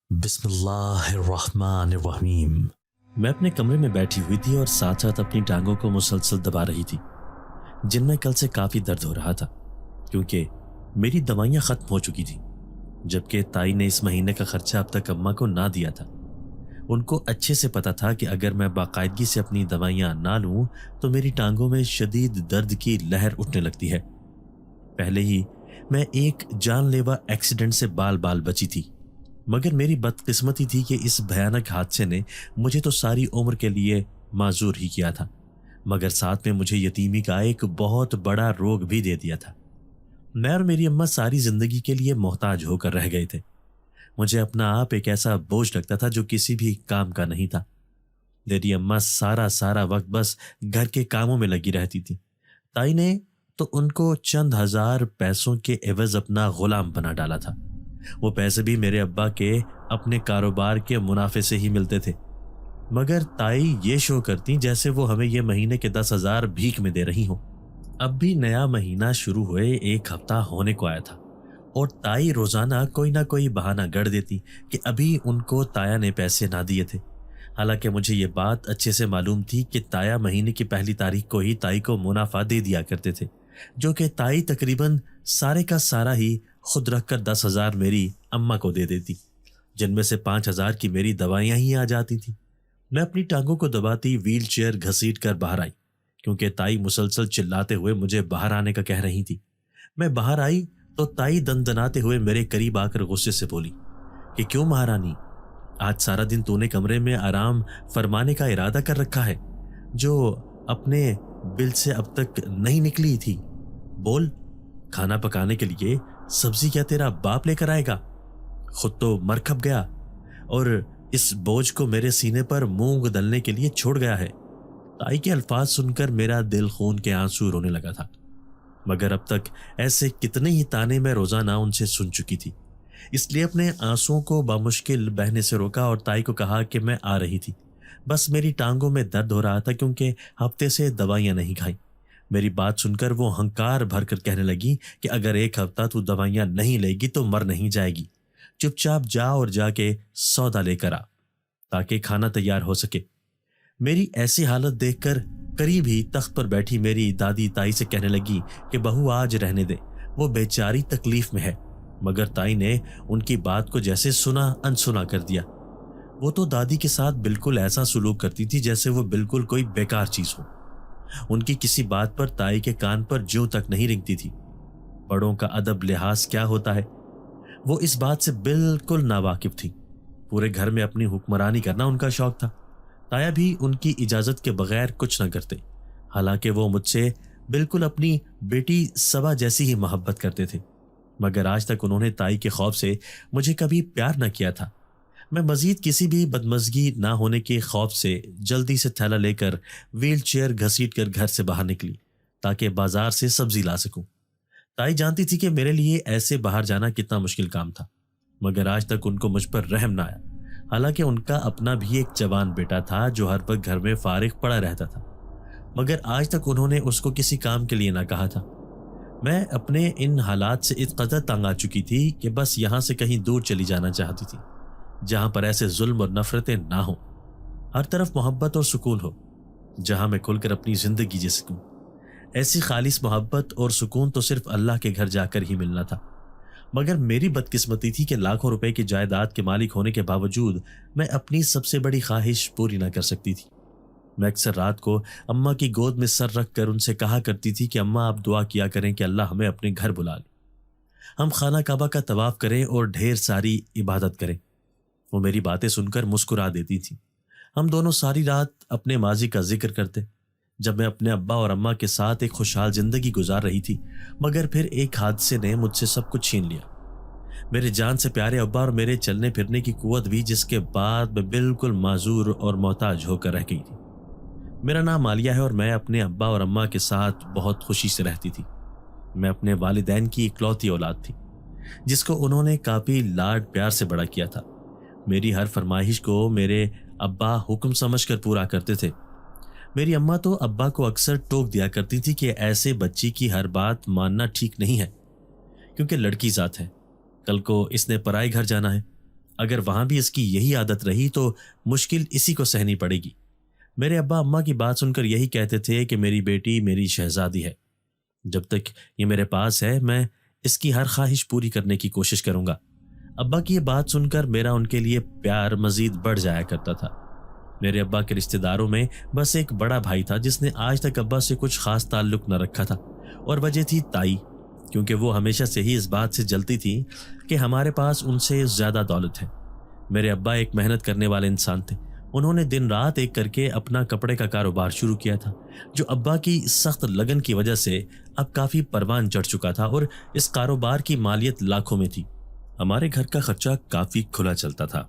बिस्मिल्लाहिर्रहमानिर्रहीम। मैं अपने कमरे में बैठी हुई थी और साथ साथ अपनी टांगों को मुसलसल दबा रही थी, जिनमें कल से काफ़ी दर्द हो रहा था क्योंकि मेरी दवाइयाँ ख़त्म हो चुकी थी, जबकि ताई ने इस महीने का खर्चा अब तक अम्मा को ना दिया था। उनको अच्छे से पता था कि अगर मैं बाकायदगी से अपनी दवाइयाँ ना लूँ तो मेरी टांगों में शदीद दर्द की लहर उठने लगती है। पहले ही मैं एक जानलेवा एक्सीडेंट से बाल बाल बची थी, मगर मेरी बदकिस्मती थी कि इस भयानक हादसे ने मुझे तो सारी उम्र के लिए माजूर ही किया था, मगर साथ में मुझे यतीमी का एक बहुत बड़ा रोग भी दे दिया था। मैं और मेरी अम्मा सारी जिंदगी के लिए मोहताज होकर रह गए थे। मुझे अपना आप एक ऐसा बोझ लगता था जो किसी भी काम का नहीं था। मेरी अम्मा सारा सारा वक्त बस घर के कामों में लगी रहती थी। ताई ने तो उनको चंद हजार पैसों के एवज अपना गुलाम बना डाला था। वो पैसे भी मेरे अब्बा के अपने कारोबार के मुनाफे से ही मिलते थे, मगर ताई ये शो करती जैसे वो हमें ये महीने के 10,000 भीख में दे रही हो। अब भी नया महीना शुरू हुए 1 हफ्ता होने को आया था और ताई रोजाना कोई ना कोई बहाना गढ़ देती कि अभी उनको ताया ने पैसे ना दिए थे। हालांकि मुझे ये बात अच्छे से मालूम थी कि ताया महीने की पहली तारीख को ही ताई को मुनाफा दे दिया करते थे, जो कि ताई तकरीबन सारे का सारा ही खुद रखकर 10,000 मेरी अम्मा को दे देती, जिनमें से 5,000 की मेरी दवाइयां ही आ जाती थी। मैं अपनी टांगों को दबाती व्हील चेयर घसीट कर बाहर आई, क्योंकि ताई मुसलसल चिल्लाते हुए मुझे बाहर आने का कह रही थी। मैं बाहर आई तो ताई दंदनाते हुए मेरे करीब आकर गुस्से से बोली कि क्यों महारानी, आज सारा दिन तूने कमरे में आराम फरमाने का इरादा कर रखा है, जो अपने बिल से अब तक नहीं निकली थी। बोल, खाना पकाने के लिए सब्जी क्या तेरा बाप लेकर आएगा? खुद तो मर खप गया और इस बोझ को मेरे सीने पर मूंग दलने के लिए छोड़ गया है। ताई के अल्फाज सुनकर मेरा दिल खून के आंसू रोने लगा था, मगर अब तक ऐसे कितने ही ताने मैं रोजाना उनसे सुन चुकी थी। इसलिए अपने आंसुओं को बामुश्किल बहने से रोका और ताई को कहा कि मैं आ रही थी। बस मेरी टांगों में दर्द हो रहा था क्योंकि हफ्ते से दवाइयां नहीं खाई। मेरी बात सुनकर वो हंकार भरकर कहने लगी कि अगर 1 हफ्ता तू दवाइयां नहीं लेगी तो मर नहीं जाएगी। चुपचाप जा और जाके सौदा लेकर आ ताकि खाना तैयार हो सके। मेरी ऐसी हालत देखकर करीब ही तख्त पर बैठी मेरी दादी ताई से कहने लगी कि बहू आज रहने दे, वो बेचारी तकलीफ में है। मगर ताई ने उनकी बात को जैसे सुना अनसुना कर दिया। वो तो दादी के साथ बिल्कुल ऐसा सुलूक करती थी जैसे वो बिल्कुल कोई बेकार चीज हो। उनकी किसी बात पर ताई के कान पर ज्यों तक नहीं रिंगती थी। बड़ों का अदब लिहाज क्या होता है, वो इस बात से बिल्कुल नावाकिफ थी। पूरे घर में अपनी हुक्मरानी करना उनका शौक था। ताया भी उनकी इजाजत के बगैर कुछ न करते। हालांकि वो मुझसे बिल्कुल अपनी बेटी सबा जैसी ही मोहब्बत करते थे, मगर आज तक उन्होंने ताई के खौफ से मुझे कभी प्यार न किया था। मैं मजीद किसी भी बदमजगी ना होने के खौफ से जल्दी से थैला लेकर व्हील चेयर घसीट कर घर से बाहर निकली ताकि बाजार से सब्जी ला सकूं। ताई जानती थी कि मेरे लिए ऐसे बाहर जाना कितना मुश्किल काम था, मगर आज तक उनको मुझ पर रहम ना आया। हालांकि उनका अपना भी एक जवान बेटा था जो हर वक्त घर में फारिग पड़ा रहता था, मगर आज तक उन्होंने उसको किसी काम के लिए ना कहा था। मैं अपने इन हालात से इस कदर तंग आ चुकी थी कि बस यहाँ से कहीं दूर चली जाना चाहती थी, जहां पर ऐसे जुल्म और नफरतें ना हो, हर तरफ मोहब्बत और सुकून हो, जहां मैं खुलकर अपनी जिंदगी जी सकूं। ऐसी खालिस मोहब्बत और सुकून तो सिर्फ अल्लाह के घर जाकर ही मिलना था। मगर मेरी बदकिस्मती थी कि लाखों रुपए की जायदाद के मालिक होने के बावजूद मैं अपनी सबसे बड़ी ख्वाहिश पूरी ना कर सकती थी। मैं अक्सर रात को अम्मा की गोद में सर रख कर उनसे कहा करती थी कि अम्मा आप दुआ किया करें कि अल्लाह हमें अपने घर बुला ले, हम खाना काबा का तवाफ करें और ढेर सारी इबादत करें। वो मेरी बातें सुनकर मुस्कुरा देती थी। हम दोनों सारी रात अपने माजी का जिक्र करते, जब मैं अपने अब्बा और अम्मा के साथ एक खुशहाल जिंदगी गुजार रही थी। मगर फिर एक हादसे ने मुझसे सब कुछ छीन लिया। मेरे जान से प्यारे अब्बा और मेरे चलने फिरने की कुव्वत भी, जिसके बाद मैं बिल्कुल माजूर और मोहताज होकर रह गई थी। मेरा नाम आलिया है और मैं अपने अब्बा और अम्मा के साथ बहुत खुशी से रहती थी। मैं अपने वालिदैन की इकलौती औलाद थी, जिसको उन्होंने काफी लाड प्यार से बड़ा किया था। मेरी हर फरमाइश को मेरे अब्बा हुक्म समझकर पूरा करते थे। मेरी अम्मा तो अब्बा को अक्सर टोक दिया करती थी कि ऐसे बच्ची की हर बात मानना ठीक नहीं है, क्योंकि लड़की जात है, कल को इसने पराए घर जाना है। اگر وہاں بھی اس کی یہی عادت رہی تو مشکل اسی کو سہنی پڑے گی۔ میرے ابا اماں کی بات سن کر یہی کہتے تھے کہ میری بیٹی میری شہزادی ہے، جب تک یہ میرے پاس ہے میں اس کی ہر خواہش پوری کرنے کی کوشش کروں گا۔ ابا کی یہ بات سن کر میرا ان کے لیے پیار مزید بڑھ جایا کرتا تھا۔ میرے ابا کے رشتہ داروں میں بس ایک بڑا بھائی تھا جس نے آج تک ابا سے کچھ خاص تعلق نہ رکھا تھا، اور وجہ تھی تائی، کیونکہ وہ ہمیشہ سے ہی اس بات سے جلتی تھی کہ ہمارے پاس ان سے زیادہ دولت ہے۔ میرے ابا ایک محنت کرنے والے انسان تھے۔ انہوں نے دن رات ایک کر کے اپنا کپڑے کا کاروبار شروع کیا تھا، جو ابا کی سخت لگن کی وجہ سے اب کافی پروان چڑھ چکا تھا، اور اس کاروبار کی مالیت لاکھوں میں تھی۔ ہمارے گھر کا خرچہ کافی کھلا چلتا تھا،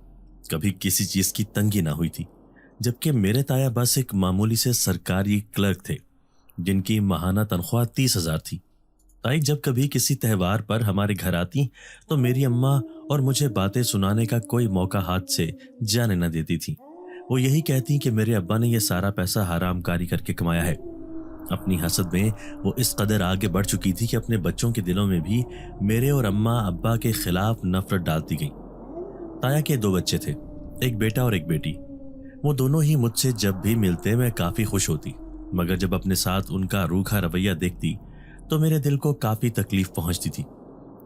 کبھی کسی چیز کی تنگی نہ ہوئی تھی، جبکہ میرے تایا بس ایک معمولی سے سرکاری کلرک تھے جن کی ماہانہ تنخواہ 30,000 تھی۔ تائی جب کبھی کسی تہوار پر ہمارے گھر آتی تو میری اماں اور مجھے باتیں سنانے کا کوئی موقع ہاتھ سے جانے نہ دیتی تھی۔ وہ یہی کہتی کہ میرے ابا نے یہ سارا پیسہ حرام کاری کر کے کمایا ہے۔ اپنی حسد میں وہ اس قدر آگے بڑھ چکی تھی کہ اپنے بچوں کے دلوں میں بھی میرے اور اماں ابا کے خلاف نفرت ڈالتی گئی۔ تایا کے 2 بچے تھے، ایک بیٹا اور ایک بیٹی۔ وہ دونوں ہی مجھ سے جب بھی ملتے میں کافی خوش ہوتی، مگر جب اپنے ساتھ ان کا روکھا رویہ دیکھتی تو میرے دل کو کافی تکلیف پہنچتی تھی۔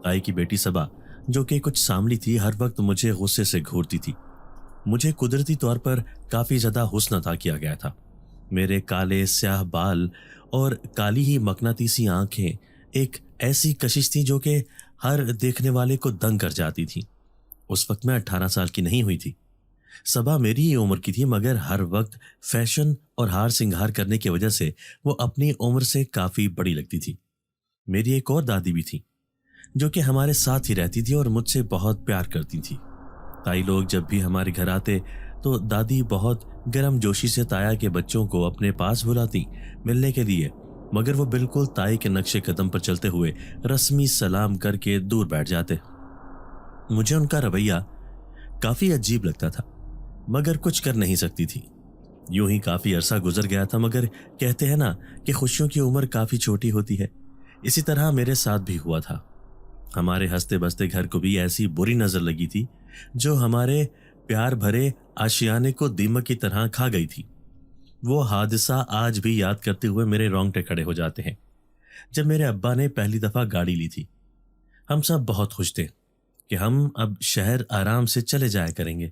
تائی کی بیٹی صبا، جو کہ کچھ ساملی تھی، ہر وقت مجھے غصے سے گھورتی تھی۔ مجھے قدرتی طور پر کافی زیادہ حسن عطا کیا گیا تھا۔ میرے کالے سیاہ بال اور کالی ہی مقناطیسی آنکھیں ایک ایسی کشش تھی جو کہ ہر دیکھنے والے کو دنگ کر جاتی تھی۔ اس وقت میں 18 سال کی نہیں ہوئی تھی۔ صبا میری ہی عمر کی تھی، مگر ہر وقت فیشن اور ہار سنگھار کرنے کی وجہ سے وہ اپنی عمر سے کافی بڑی لگتی تھی۔ میری ایک اور دادی بھی تھی جو کہ ہمارے ساتھ ہی رہتی تھی اور مجھ سے بہت پیار کرتی تھی۔ تائی لوگ جب بھی ہمارے گھر آتے تو دادی بہت گرم جوشی سے تایا کے بچوں کو اپنے پاس بلاتی ملنے کے لیے، مگر وہ بالکل تائی کے نقش قدم پر چلتے ہوئے رسمی سلام کر کے دور بیٹھ جاتے۔ مجھے ان کا رویہ کافی عجیب لگتا تھا، مگر کچھ کر نہیں سکتی تھی۔ یوں ہی کافی عرصہ گزر گیا تھا، مگر کہتے ہیں نا کہ خوشیوں کی عمر کافی چھوٹی ہوتی ہے، اسی طرح میرے ساتھ بھی ہوا تھا۔ ہمارے ہنستے بستے گھر کو بھی ایسی بری نظر لگی تھی جو ہمارے پیار بھرے آشیانے کو دیمک کی طرح کھا گئی تھی۔ وہ حادثہ آج بھی یاد کرتے ہوئے میرے رونگٹے کھڑے ہو جاتے ہیں، جب میرے ابا نے پہلی دفعہ گاڑی لی تھی۔ ہم سب بہت خوش تھے کہ ہم اب شہر آرام سے چلے جایا کریں گے۔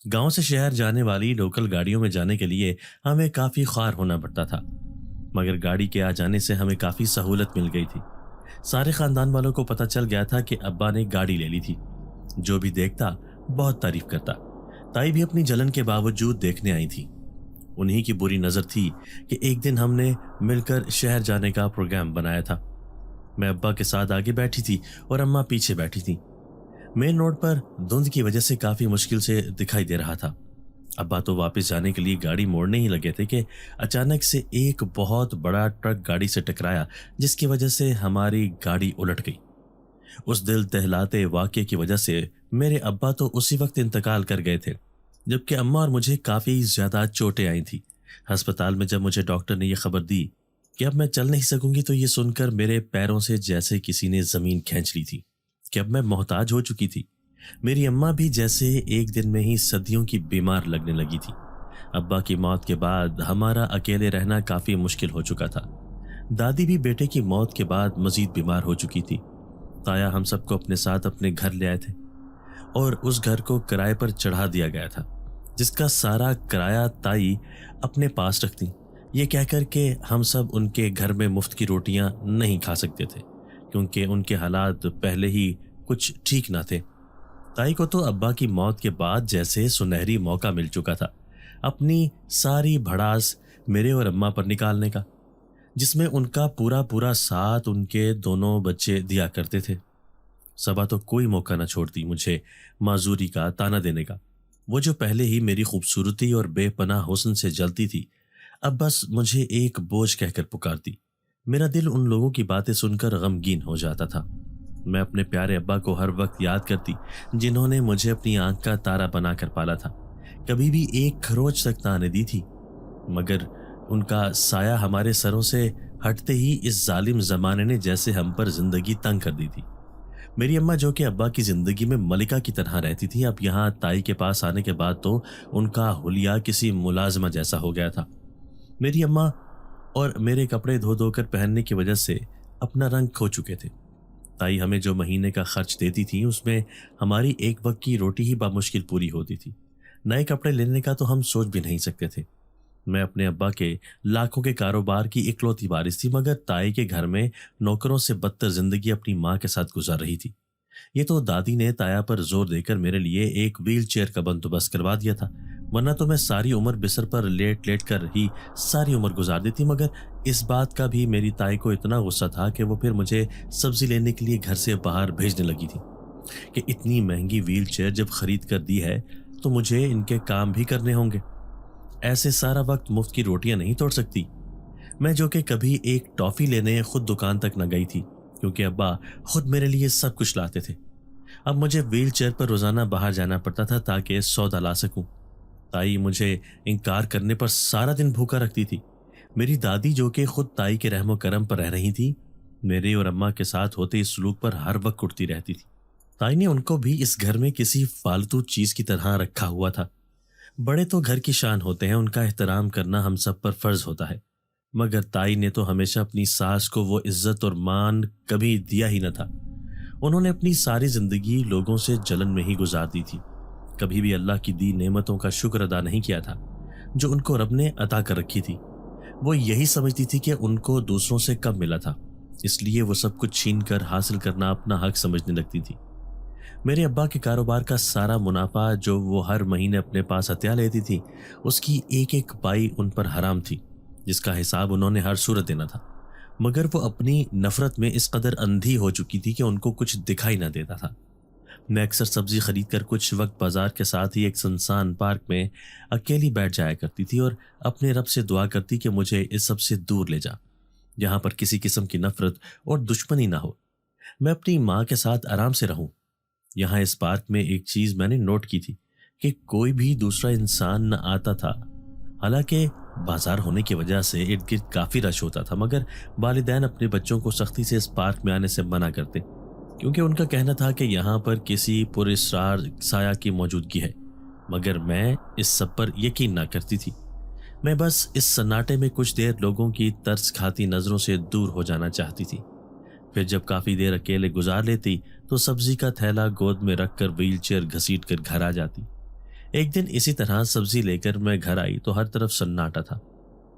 گاؤں سے شہر جانے والی لوکل گاڑیوں میں جانے کے لیے ہمیں کافی خوار ہونا پڑتا تھا، مگر گاڑی کے آ جانے سے ہمیں کافی سہولت مل گئی تھی۔ سارے خاندان والوں کو پتہ چل گیا تھا کہ ابا نے گاڑی لے لی تھی۔ جو بھی دیکھتا بہت تعریف کرتا۔ تائی بھی اپنی جلن کے باوجود دیکھنے آئی تھی۔ انہی کی بری نظر تھی کہ ایک دن ہم نے مل کر شہر جانے کا پروگرام بنایا تھا۔ میں ابا کے ساتھ آگے بیٹھی تھی اور اماں پیچھے بیٹھی تھی۔ مین روڈ پر دھند کی وجہ سے کافی مشکل سے دکھائی دے رہا تھا۔ ابا تو واپس جانے کے لیے گاڑی موڑنے ہی لگے تھے کہ اچانک سے ایک بہت بڑا ٹرک گاڑی سے ٹکرایا، جس کی وجہ سے ہماری گاڑی الٹ گئی۔ اس دل دہلاتے واقعے کی وجہ سے میرے ابا تو اسی وقت انتقال کر گئے تھے، جبکہ اماں اور مجھے کافی زیادہ چوٹیں آئی تھیں۔ ہسپتال میں جب مجھے ڈاکٹر نے یہ خبر دی کہ اب میں چل نہیں سکوں گی تو یہ سن کر میرے پیروں سے جیسے کسی نے زمین کھینچ لی تھی کہ اب میں محتاج ہو چکی تھی۔ میری اماں بھی جیسے ایک دن میں ہی صدیوں کی بیمار لگنے لگی تھی۔ ابا کی موت کے بعد ہمارا اکیلے رہنا کافی مشکل ہو چکا تھا۔ دادی بھی بیٹے کی موت کے بعد مزید بیمار ہو چکی تھی۔ تایا ہم سب کو اپنے ساتھ اپنے گھر لے آئے تھے اور اس گھر کو کرائے پر چڑھا دیا گیا تھا، جس کا سارا کرایہ تائی اپنے پاس رکھتی، یہ کہہ کر کہ ہم سب ان کے گھر میں مفت کی روٹیاں نہیں کھا سکتے تھے، کیونکہ ان کے حالات پہلے ہی کچھ ٹھیک نہ تھے۔ تائی کو تو ابا کی موت کے بعد جیسے سنہری موقع مل چکا تھا اپنی ساری بھڑاس میرے اور اماں پر نکالنے کا، جس میں ان کا پورا ساتھ ان کے دونوں بچے دیا کرتے تھے۔ صبا تو کوئی موقع نہ چھوڑتی مجھے معذوری کا تانا دینے کا۔ وہ جو پہلے ہی میری خوبصورتی اور بے پناہ حسن سے جلتی تھی، اب بس مجھے ایک بوجھ کہہ کر پکارتی۔ میرا دل ان لوگوں کی باتیں سن کر غمگین ہو جاتا تھا۔ میں اپنے پیارے ابا کو ہر وقت یاد کرتی، جنہوں نے مجھے اپنی آنکھ کا تارا بنا کر پالا تھا، کبھی بھی ایک کھروچ تک نہ آنے دی تھی، مگر ان کا سایہ ہمارے سروں سے ہٹتے ہی اس ظالم زمانے نے جیسے ہم پر زندگی تنگ کر دی تھی۔ میری اماں جو کہ ابا کی زندگی میں ملکہ کی طرح رہتی تھی، اب یہاں تائی کے پاس آنے کے بعد تو ان کا حلیہ کسی ملازمہ جیسا ہو گیا تھا۔ میری اماں اور میرے کپڑے دھو دھو کر پہننے کی وجہ سے اپنا رنگ کھو چکے تھے۔ تائی ہمیں جو مہینے کا خرچ دیتی تھی اس میں ہماری ایک وقت کی روٹی ہی بامشکل پوری ہوتی تھی۔ نئے کپڑے لینے کا تو ہم سوچ بھی نہیں سکتے تھے۔ میں اپنے ابا کے لاکھوں کے کاروبار کی اکلوتی وارث تھی، مگر تائی کے گھر میں نوکروں سے بدتر زندگی اپنی ماں کے ساتھ گزار رہی تھی۔ یہ تو دادی نے تایا پر زور دے کر میرے لیے ایک ویل چیئر کا بندوبست کروا دیا تھا، ورنہ تو میں ساری عمر بستر پر لیٹ لیٹ کر ہی ساری عمر گزار دیتی۔ مگر اس بات کا بھی میری تائی کو اتنا غصہ تھا کہ وہ پھر مجھے سبزی لینے کے لیے گھر سے باہر بھیجنے لگی تھی کہ اتنی مہنگی ویل چیئر جب خرید کر دی ہے تو مجھے ان کے کام بھی کرنے ہوں گے، ایسے سارا وقت مفت کی روٹیاں نہیں توڑ سکتی۔ میں جو کہ کبھی ایک ٹافی لینے خود دکان تک نہ گئی تھی، کیونکہ ابا خود میرے لیے سب کچھ لاتے تھے۔ اب مجھے ویل چیئر پر روزانہ باہر جانا پڑتا تھا تاکہ سودا لا سکوں۔ تائی مجھے انکار کرنے پر سارا دن بھوکا رکھتی تھی۔ میری دادی جو کہ خود تائی کے رحم و کرم پر رہ رہی تھی، میرے اور اماں کے ساتھ ہوتے اس سلوک پر ہر وقت اٹھتی رہتی تھی۔ تائی نے ان کو بھی اس گھر میں کسی فالتو چیز کی طرح رکھا ہوا تھا۔ بڑے تو گھر کی شان ہوتے ہیں، ان کا احترام کرنا ہم سب پر فرض ہوتا ہے، مگر تائی نے تو ہمیشہ اپنی ساس کو وہ عزت اور مان کبھی دیا ہی نہ تھا۔ انہوں نے اپنی ساری زندگی لوگوں سے جلن میں ہی گزار دی تھی، کبھی بھی اللہ کی دی نعمتوں کا شکر ادا نہیں کیا تھا جو ان کو رب نے عطا کر رکھی تھی۔ وہ یہی سمجھتی تھی کہ ان کو دوسروں سے کم ملا تھا، اس لیے وہ سب کچھ چھین کر حاصل کرنا اپنا حق سمجھنے لگتی تھی۔ میرے ابا کے کاروبار کا سارا منافع جو وہ ہر مہینے اپنے پاس عطیہ لیتی تھی، اس کی ایک ایک پائی ان پر حرام تھی، جس کا حساب انہوں نے ہر صورت دینا تھا۔ مگر وہ اپنی نفرت میں اس قدر اندھی ہو چکی تھی کہ ان کو کچھ دکھائی نہ دیتا تھا۔ میں اکثر سبزی خرید کر کچھ وقت بازار کے ساتھ ہی ایک سنسان پارک میں اکیلی بیٹھ جایا کرتی تھی اور اپنے رب سے دعا کرتی کہ مجھے اس سب سے دور لے جا، جہاں پر کسی قسم کی نفرت اور دشمنی نہ ہو، میں اپنی ماں کے ساتھ آرام سے رہوں۔ یہاں اس پارک میں ایک چیز میں نے نوٹ کی تھی کہ کوئی بھی دوسرا انسان نہ آتا تھا، حالانکہ بازار ہونے کی وجہ سے ارد گرد کافی رش ہوتا تھا، مگر والدین اپنے بچوں کو سختی سے اس پارک میں آنے سے منع کرتے، کیونکہ ان کا کہنا تھا کہ یہاں پر کسی پر اسرار سایہ کی موجودگی ہے۔ مگر میں اس سب پر یقین نہ کرتی تھی۔ میں بس اس سناٹے میں کچھ دیر لوگوں کی ترس کھاتی نظروں سے دور ہو جانا چاہتی تھی۔ پھر جب کافی دیر اکیلے گزار لیتی تو سبزی کا تھیلا گود میں رکھ کر ویل چیئر گھسیٹ کر گھر آ جاتی۔ ایک دن اسی طرح سبزی لے کر میں گھر آئی تو ہر طرف سناٹا تھا۔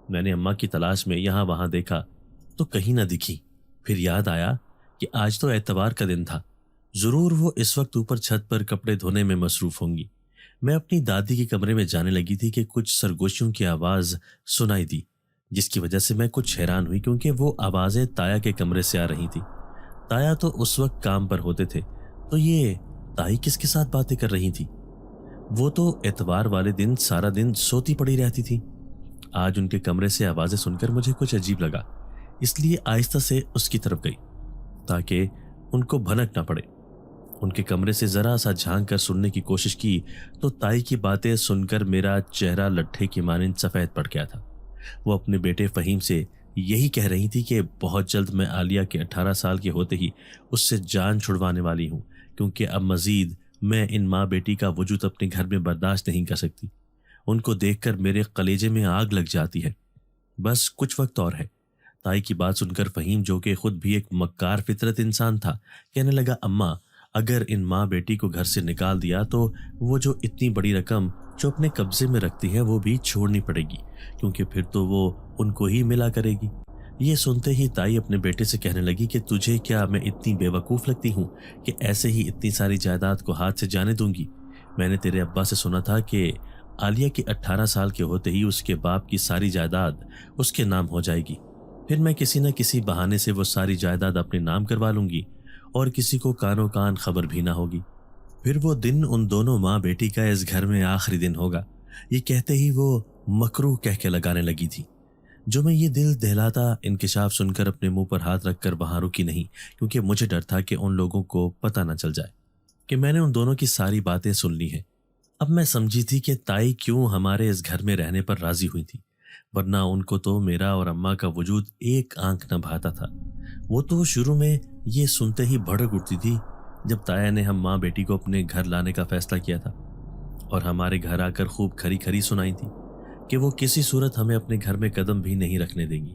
میں نے اماں کی تلاش میں یہاں وہاں دیکھا تو کہیں نہ دکھی۔ پھر یاد آیا کہ آج تو اتوار کا دن تھا، ضرور وہ اس وقت اوپر چھت پر کپڑے دھونے میں مصروف ہوں گی۔ میں اپنی دادی کے کمرے میں جانے لگی تھی کہ کچھ سرگوشیوں کی آواز سنائی دی، جس کی وجہ سے میں کچھ حیران ہوئی کیونکہ وہ آوازیں تایا کے کمرے سے آ رہی تھی۔ تایا تو اس وقت کام پر ہوتے تھے، تو یہ تائی کس کے ساتھ باتیں کر رہی تھی؟ وہ تو اتوار والے دن سارا دن سوتی پڑی رہتی تھی۔ آج ان کے کمرے سے آوازیں سن کر مجھے کچھ عجیب لگا، اس لیے آہستہ سے اس کی طرف گئی تاکہ ان کو بھنک نہ پڑے۔ ان کے کمرے سے ذرا سا جھانک کر سننے کی کوشش کی تو تائی کی باتیں سن کر میرا چہرہ لٹھے کی مانند سفید پڑ گیا تھا۔ وہ اپنے بیٹے فہیم سے یہی کہہ رہی تھی کہ بہت جلد میں عالیہ کے 18 سال کے ہوتے ہی اس سے جان چھڑوانے والی ہوں، کیونکہ اب مزید میں ان ماں بیٹی کا وجود اپنے گھر میں برداشت نہیں کر سکتی۔ ان کو دیکھ کر میرے کلیجے میں آگ لگ جاتی ہے۔ بس کچھ وقت اور ہے۔ تائی کی بات سن کر فہیم جو کہ خود بھی ایک مکار فطرت انسان تھا، کہنے لگا، اماں اگر ان ماں بیٹی کو گھر سے نکال دیا تو وہ جو اتنی بڑی رقم جو اپنے قبضے میں رکھتی ہے وہ بھی چھوڑنی پڑے گی، کیونکہ پھر تو وہ ان کو ہی ملا کرے گی۔ یہ سنتے ہی تائی اپنے بیٹے سے کہنے لگی کہ تجھے کیا میں اتنی بے وقوف لگتی ہوں کہ ایسے ہی اتنی ساری جائیداد کو ہاتھ سے جانے دوں گی؟ میں نے تیرے ابا سے سنا تھا کہ عالیہ کے 18 سال کے ہوتے ہی اس کے باپ کی ساری جائیداد اس کے نام ہو جائے گی، پھر میں کسی نہ کسی بہانے سے وہ ساری جائیداد اپنے نام کروا لوں گی اور کسی کو کانوں کان خبر بھی نہ ہوگی۔ پھر وہ دن ان دونوں ماں بیٹی کا اس گھر میں آخری دن ہوگا۔ یہ کہتے ہی وہ مکروہ کہہ کے لگانے لگی تھی، جو میں یہ دل دہلاتا انکشاف سن کر اپنے منہ پر ہاتھ رکھ کر وہاں رکی نہیں، کیونکہ مجھے ڈر تھا کہ ان لوگوں کو پتہ نہ چل جائے کہ میں نے ان دونوں کی ساری باتیں سن لی ہیں۔ اب میں سمجھی تھی کہ تائی کیوں ہمارے اس گھر میں رہنے پر راضی ہوئی تھی، ورنہ ان کو تو میرا اور اماں کا وجود ایک آنکھ نہ بھاتا تھا۔ وہ تو شروع میں یہ سنتے ہی بھڑک اٹھتی تھی जब ताया ने हम माँ बेटी को अपने घर लाने का फैसला किया था और हमारे घर आकर खूब खरी खरी सुनाई थी कि वो किसी सूरत हमें अपने घर में कदम भी नहीं रखने देंगी,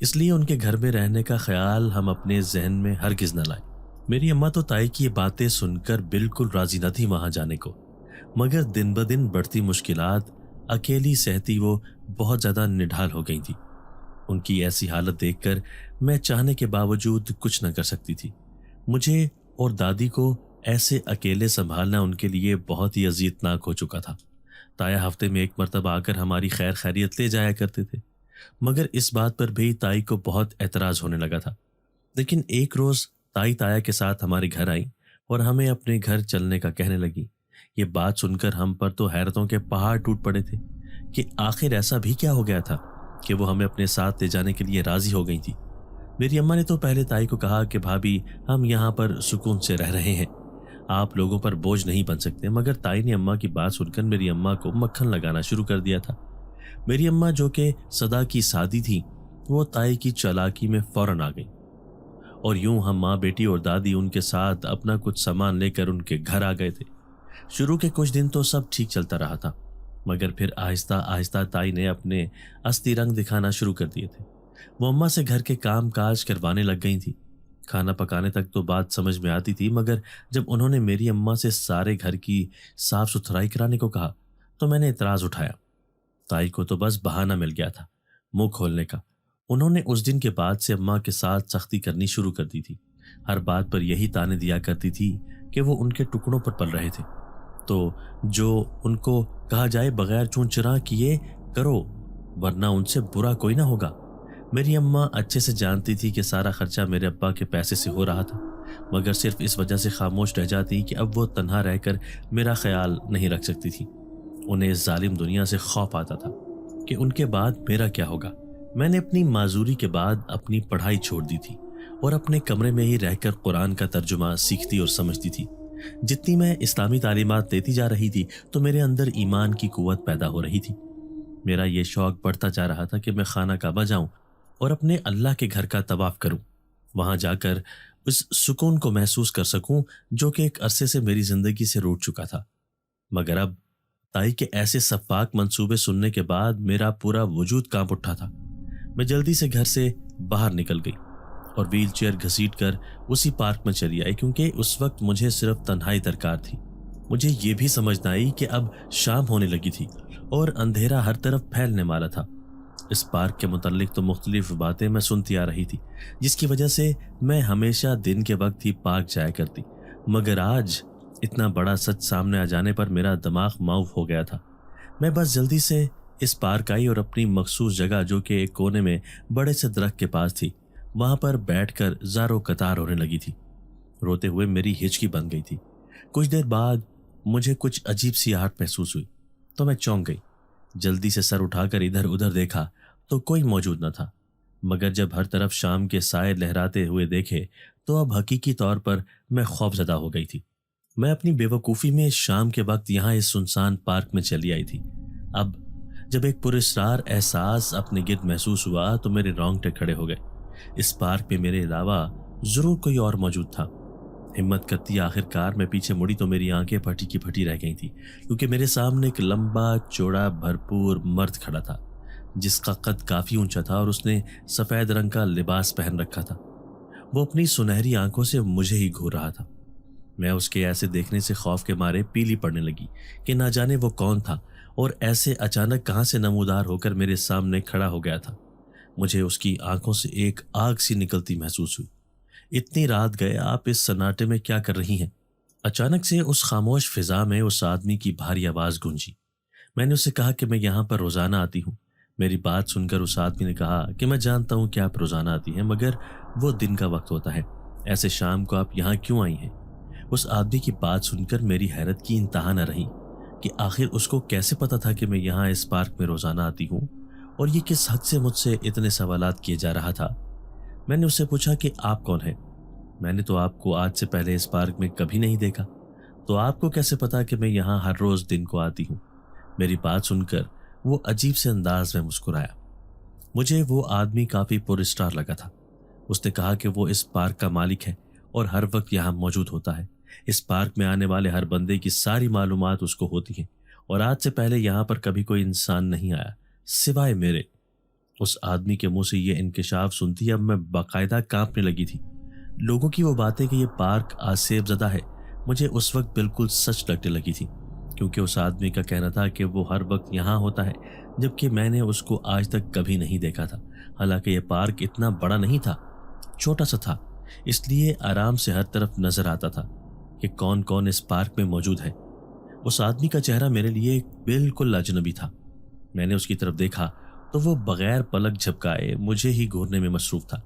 इसलिए उनके घर में रहने का ख्याल हम अपने जहन में हरगिज न लाए। मेरी अम्मा तो ताई की ये बातें सुनकर बिल्कुल राजी न थी वहां जाने को, मगर दिन ब दिन बढ़ती मुश्किलात अकेली सहती वो बहुत ज्यादा निढाल हो गई थी। उनकी ऐसी हालत देखकर मैं चाहने के बावजूद कुछ न कर सकती थी। मुझे और दादी को ऐसे अकेले संभालना उनके लिए बहुत ही अजीयतनाक हो चुका था। ताया हफ्ते में एक मर्तबा आकर हमारी खैर खैरियत ले जाया करते थे, मगर इस बात पर भी ताई को बहुत एतराज होने लगा था। लेकिन एक रोज ताई ताया के साथ हमारे घर आई और हमें अपने घर चलने का कहने लगी। ये बात सुनकर हम पर तो हैरतों के पहाड़ टूट पड़े थे कि आखिर ऐसा भी क्या हो गया था कि वो हमें अपने साथ ले जाने के लिए राजी हो गई थी। मेरी अम्मा ने तो पहले ताई को कहा कि भाभी, हम यहाँ पर सुकून से रह रहे हैं, आप लोगों पर बोझ नहीं बन सकते, मगर ताई ने अम्मा की बात सुनकर मेरी अम्मा को मक्खन लगाना शुरू कर दिया था। मेरी अम्मा जो कि सदा की सादी थी, वो ताई की चालाकी में फौरन आ गई और यूं हम माँ बेटी और दादी उनके साथ अपना कुछ सामान लेकर उनके घर आ गए थे। शुरू के कुछ दिन तो सब ठीक चलता रहा था, मगर फिर आहिस्ता आहिस्ता ताई ने अपने अस्ती रंग दिखाना शुरू कर दिए थे। वो अम्मा से घर के काम काज करवाने लग गई थी। खाना पकाने तक तो बात समझ में आती थी, मगर जब उन्होंने मेरी अम्मा से सारे घर की साफ सुथराई कराने को कहा तो मैंने इतराज उठाया। ताई को तो बस बहाना मिल गया था मुंह खोलने का। उन्होंने उस दिन के बाद से अम्मा के साथ सख्ती करनी शुरू कर दी थी। हर बात पर यही ताने दिया करती थी कि वो उनके टुकड़ों पर पल रहे थे, तो जो उनको कहा जाए बगैर चूंचरा किए करो, वरना उनसे बुरा कोई ना होगा। मेरी अम्मा अच्छे से जानती थी कि सारा खर्चा मेरे अब्बा के पैसे से हो रहा था, मगर सिर्फ इस वजह से खामोश रह जाती कि अब वो तन्हा रहकर मेरा ख्याल नहीं रख सकती थी। उन्हें इस जालिम दुनिया से खौफ आता था कि उनके बाद मेरा क्या होगा। मैंने अपनी माजूरी के बाद अपनी पढ़ाई छोड़ दी थी और अपने कमरे में ही रहकर कुरान का तर्जुमा सीखती और समझती थी। जितनी मैं इस्लामी तालीमात देती जा रही थी तो मेरे अंदर ईमान की कुव्वत पैदा हो रही थी। मेरा ये शौक बढ़ता जा रहा था कि मैं खाना काबा जाऊं और अपने अल्लाह के घर का तवाफ करूं, वहां जाकर उस सुकून को महसूस कर सकूं जो कि एक अरसे से मेरी जिंदगी से रूठ चुका था। मगर अब ताई के ऐसे सफाक मंसूबे सुनने के बाद मेरा पूरा वजूद कांप उठा था। मैं जल्दी से घर से बाहर निकल गई और व्हील चेयर घसीट कर उसी पार्क में चली आई, क्योंकि उस वक्त मुझे सिर्फ तन्हाई दरकार थी। मुझे ये भी समझ न आई कि अब शाम होने लगी थी और अंधेरा हर तरफ फैलने वाला था। इस पार्क के मुतालिक तो मुख्तलिफ बातें मैं सुनती आ रही थी, जिसकी वजह से मैं हमेशा दिन के वक्त ही पार्क जाया करती, मगर आज इतना बड़ा सच सामने आ जाने पर मेरा दिमाग माऊफ हो गया था। मैं बस जल्दी से इस पार्क आई और अपनी मखसूस जगह, जो कि एक कोने में बड़े से दरख्त के पास थी, वहां पर बैठकर ज़ारो कतार होने लगी थी। रोते हुए मेरी हिचकी बन गई थी। कुछ देर बाद मुझे कुछ अजीब सी आहट महसूस हुई तो मैं चौंक गई। जल्दी से सर उठाकर इधर उधर देखा तो कोई मौजूद न था, मगर जब हर तरफ शाम के साए लहराते हुए देखे तो अब हकीकी तौर पर मैं खौफजदा हो गई थी। मैं अपनी बेवकूफ़ी में शाम के वक्त यहाँ इस सुनसान पार्क में चली आई थी। अब जब एक पुरस्कार एहसास अपने गिर्द महसूस हुआ तो मेरे रोंगटे खड़े हो गए। इस पार्क में मेरे अलावा जरूर कोई और मौजूद था। हिम्मत करती आखिरकार मैं पीछे मुड़ी तो मेरी आंखें फटी की फटी रह गई थी, क्योंकि मेरे सामने एक लंबा चौड़ा भरपूर मर्द खड़ा था, जिसका कद काफी ऊंचा था और उसने सफेद रंग का लिबास पहन रखा था। वो अपनी सुनहरी आंखों से मुझे ही घूर रहा था। मैं उसके ऐसे देखने से खौफ के मारे पीली पड़ने लगी कि ना जाने वो कौन था और ऐसे अचानक कहां से नमूदार होकर मेरे सामने खड़ा हो गया था। मुझे उसकी आंखों से एक आग सी निकलती महसूस हुई। इतनी रात गए आप इस सन्नाटे में क्या कर रही हैं? अचानक से उस खामोश फिजा में उस आदमी की भारी आवाज गूंजी। मैंने उससे कहा कि मैं यहाँ पर रोजाना आती हूँ। मेरी बात सुनकर उस आदमी ने कहा कि मैं जानता हूँ कि आप रोजाना आती हैं, मगर वो दिन का वक्त होता है, ऐसे शाम को आप यहाँ क्यों आई हैं? उस आदमी की बात सुनकर मेरी हैरत की इंतहा न रही कि आखिर उसको कैसे पता था कि मैं यहाँ इस पार्क में रोजाना आती हूँ और ये किस हद से मुझसे इतने सवालात किए जा रहा था। मैंने उससे पूछा कि आप कौन हैं? मैंने तो आपको आज से पहले इस पार्क में कभी नहीं देखा, तो आपको कैसे पता कि मैं यहाँ हर रोज दिन को आती हूँ? मेरी बात सुनकर वो अजीब से अंदाज में मुस्कुराया। मुझे वो आदमी काफी पुरस्कार लगा था। उसने कहा कि वो इस पार्क का मालिक है और हर वक्त यहाँ मौजूद होता है, اس پارک میں آنے والے ہر بندے کی ساری معلومات اس کو ہوتی ہیں، اور آج سے پہلے یہاں پر کبھی کوئی انسان نہیں آیا سوائے میرے۔ اس آدمی کے منہ سے یہ انکشاف سنتی اب میں باقاعدہ کانپنے لگی تھی۔ لوگوں کی وہ باتیں کہ یہ پارک آسیب زدہ ہے مجھے اس وقت بالکل سچ لگنے لگی تھی، کیونکہ اس آدمی کا کہنا تھا کہ وہ ہر وقت یہاں ہوتا ہے، جبکہ میں نے اس کو آج تک کبھی نہیں دیکھا تھا۔ حالانکہ یہ پارک اتنا بڑا نہیں تھا، چھوٹا سا تھا، اس لیے آرام سے ہر طرف نظر آتا تھا کہ کون کون اس پارک میں موجود ہے۔ اس آدمی کا چہرہ میرے لیے بالکل اجنبی تھا۔ میں نے اس کی طرف دیکھا تو وہ بغیر پلک جھپکائے مجھے ہی گھورنے میں مصروف تھا۔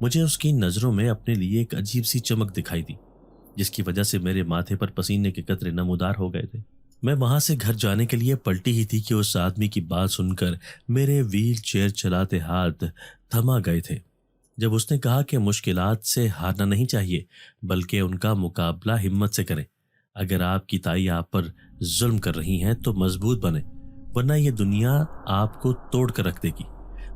مجھے اس کی نظروں میں اپنے لیے ایک عجیب سی چمک دکھائی دی، جس کی وجہ سے میرے ماتھے پر پسینے کے قطرے نمودار ہو گئے تھے۔ میں وہاں سے گھر جانے کے لیے پلٹی ہی تھی کہ اس آدمی کی بات سن کر میرے ویل چیئر چلاتے ہاتھ تھما گئے تھے، جب اس نے کہا کہ مشکلات سے ہارنا نہیں چاہیے بلکہ ان کا مقابلہ ہمت سے کریں۔ اگر آپ کی تائی آپ پر ظلم کر رہی ہیں تو مضبوط بنیں، ورنہ یہ دنیا آپ کو توڑ کر رکھ دے گی۔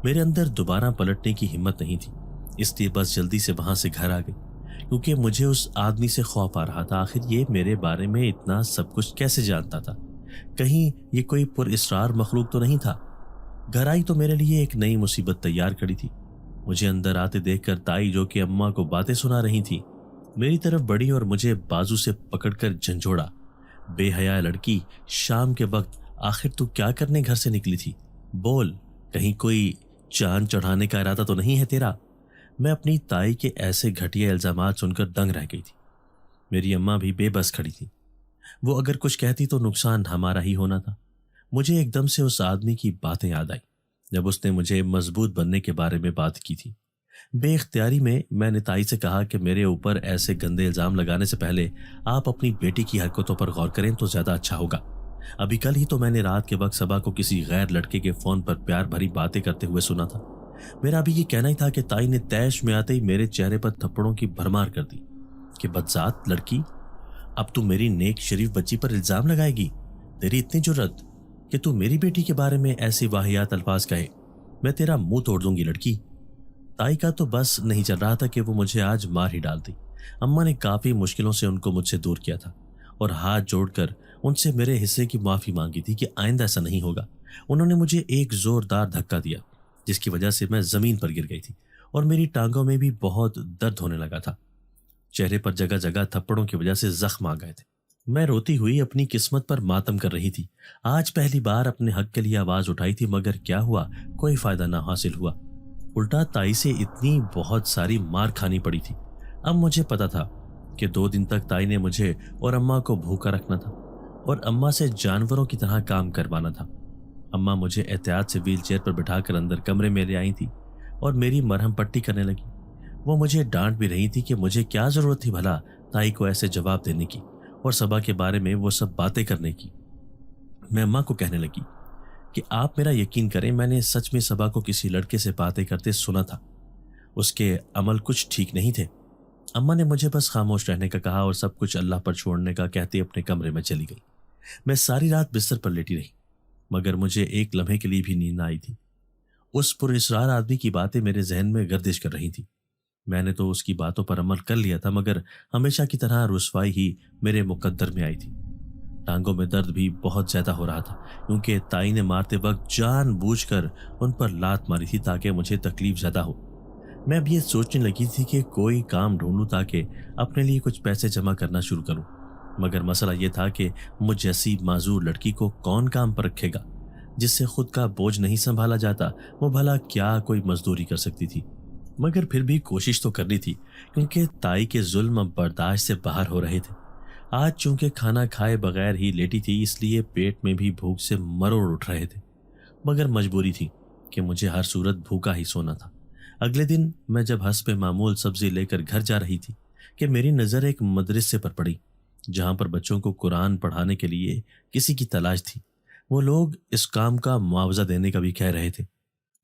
میرے اندر دوبارہ پلٹنے کی ہمت نہیں تھی، اس لیے بس جلدی سے وہاں سے گھر آ گئی، کیونکہ مجھے اس آدمی سے خوف آ رہا تھا۔ آخر یہ میرے بارے میں اتنا سب کچھ کیسے جانتا تھا؟ کہیں یہ کوئی پر اسرار مخلوق تو نہیں تھا؟ گھر آئی تو میرے لیے ایک نئی مصیبت تیار کھڑی تھی۔ مجھے اندر آتے دیکھ کر تائی، جو کہ اماں کو باتیں سنا رہی تھی، میری طرف بڑھی اور مجھے بازو سے پکڑ کر جھنجھوڑا۔ بے حیا لڑکی، شام کے وقت آخر تو کیا کرنے گھر سے نکلی تھی؟ بول، کہیں کوئی چاند چڑھانے کا ارادہ تو نہیں ہے تیرا؟ میں اپنی تائی کے ایسے گھٹیا الزامات سن کر دنگ رہ گئی تھی۔ میری اماں بھی بے بس کھڑی تھی، وہ اگر کچھ کہتی تو نقصان ہمارا ہی ہونا تھا۔ مجھے ایک دم سے اس آدمی کی باتیں یاد آئیں جب اس نے مجھے مضبوط بننے کے بارے میں بات کی تھی۔ بے اختیاری میں نے تائی سے کہا کہ میرے اوپر ایسے گندے الزام لگانے سے پہلے آپ اپنی بیٹی کی حرکتوں پر غور کریں تو زیادہ اچھا ہوگا۔ ابھی کل ہی تو میں نے رات کے وقت صبا کو کسی غیر لڑکے کے فون پر پیار بھری باتیں کرتے ہوئے سنا تھا۔ میرا ابھی یہ کہنا ہی تھا کہ تائی نے تیش میں آتے ہی میرے چہرے پر تھپڑوں کی بھرمار کر دی کہ بدذات لڑکی، اب تو میری نیک شریف بچی پر الزام لگائے گی؟ تیری اتنی جرت کہ تو میری بیٹی کے بارے میں ایسی واہیات الفاظ کہے؟ میں تیرا منہ توڑ دوں گی لڑکی۔ تائی کا تو بس نہیں چل رہا تھا کہ وہ مجھے آج مار ہی ڈالتی۔ اماں نے کافی مشکلوں سے ان کو مجھ سے دور کیا تھا اور ہاتھ جوڑ کر ان سے میرے حصے کی معافی مانگی تھی کہ آئندہ ایسا نہیں ہوگا۔ انہوں نے مجھے ایک زوردار دھکا دیا جس کی وجہ سے میں زمین پر گر گئی تھی اور میری ٹانگوں میں بھی بہت درد ہونے لگا تھا۔ چہرے پر جگہ جگہ تھپڑوں کی وجہ سے زخم آ گئے تھے۔ میں روتی ہوئی اپنی قسمت پر ماتم کر رہی تھی۔ آج پہلی بار اپنے حق کے لیے آواز اٹھائی تھی، مگر کیا ہوا؟ کوئی فائدہ نہ حاصل ہوا، الٹا تائی سے اتنی بہت ساری مار کھانی پڑی تھی۔ اب مجھے پتا تھا کہ 2 دن تک تائی نے مجھے اور اماں کو بھوکا رکھنا تھا اور اماں سے جانوروں کی طرح کام کروانا تھا۔ اماں مجھے احتیاط سے ویل چیئر پر بٹھا کر اندر کمرے میں لے آئی تھی اور میری مرہم پٹی کرنے لگی۔ وہ مجھے ڈانٹ بھی رہی تھی کہ مجھے کیا ضرورت تھی بھلا تائی کو ایسے جواب دینے کی اور صبا کے بارے میں وہ سب باتیں کرنے کی۔ میں اماں کو کہنے لگی کہ آپ میرا یقین کریں، میں نے سچ میں صبا کو کسی لڑکے سے باتیں کرتے سنا تھا۔ اس کے عمل کچھ ٹھیک نہیں تھے۔ اماں نے مجھے بس خاموش رہنے کا کہا اور سب کچھ اللہ پر چھوڑنے کا کہتے اپنے کمرے میں چلی گئی۔ میں ساری رات بستر پر لیٹی رہی، مگر مجھے ایک لمحے کے لیے بھی نیند نہ آئی تھی۔ اس پر اسرار آدمی کی باتیں میرے ذہن میں گردش کر رہی تھی۔ میں نے تو اس کی باتوں پر عمل کر لیا تھا، مگر ہمیشہ کی طرح رسوائی ہی میرے مقدر میں آئی تھی۔ ٹانگوں میں درد بھی بہت زیادہ ہو رہا تھا، کیونکہ تائی نے مارتے وقت جان بوجھ کر ان پر لات ماری تھی تاکہ مجھے تکلیف زیادہ ہو۔ میں اب یہ سوچنے لگی تھی کہ کوئی کام ڈھونڈوں تاکہ اپنے لیے کچھ پیسے جمع کرنا شروع کروں، مگر مسئلہ یہ تھا کہ مجھ جیسی معذور لڑکی کو کون کام پر رکھے گا؟ جس سے خود کا بوجھ نہیں سنبھالا جاتا، وہ بھلا کیا کوئی مزدوری کر سکتی تھی؟ مگر پھر بھی کوشش تو کرنی تھی، کیونکہ تائی کے ظلم اب برداشت سے باہر ہو رہے تھے۔ آج چونکہ کھانا کھائے بغیر ہی لیٹی تھی، اس لیے پیٹ میں بھی بھوک سے مروڑ اٹھ رہے تھے، مگر مجبوری تھی کہ مجھے ہر صورت بھوکا ہی سونا تھا۔ اگلے دن میں جب حسب معمول سبزی لے کر گھر جا رہی تھی کہ میری نظر ایک مدرسے پر پڑی جہاں پر بچوں کو قرآن پڑھانے کے لیے کسی کی تلاش تھی۔ وہ لوگ اس کام کا معاوضہ دینے کا بھی کہہ رہے تھے۔